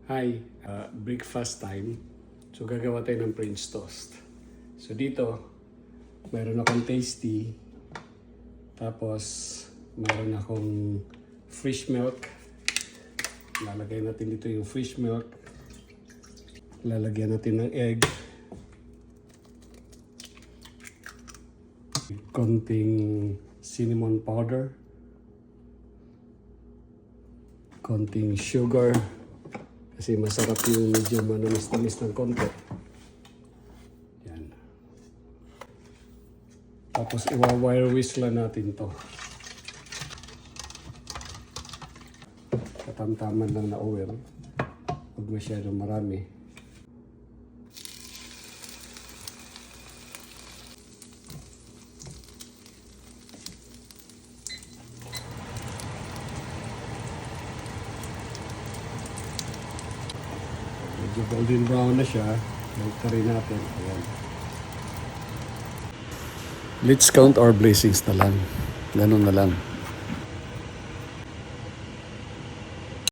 Hi, breakfast time. So gagawa tayo ng French toast. So dito, mayroon akong tasty. Tapos, mayroon akong fresh milk. Lalagay natin dito yung fresh milk. Lalagyan natin ng egg. Konting cinnamon powder. Konting sugar. Kasi masarap yung medyo manamis-tamis ng konti. Yan. Tapos iwa-wire whisk lang natin to. Katamtaman lang na oil. Huwag masyadong marami. Medyo golden brown na siya. Balik rin natin. Ayan. Let's count our blessings na lang. Ganun na lang.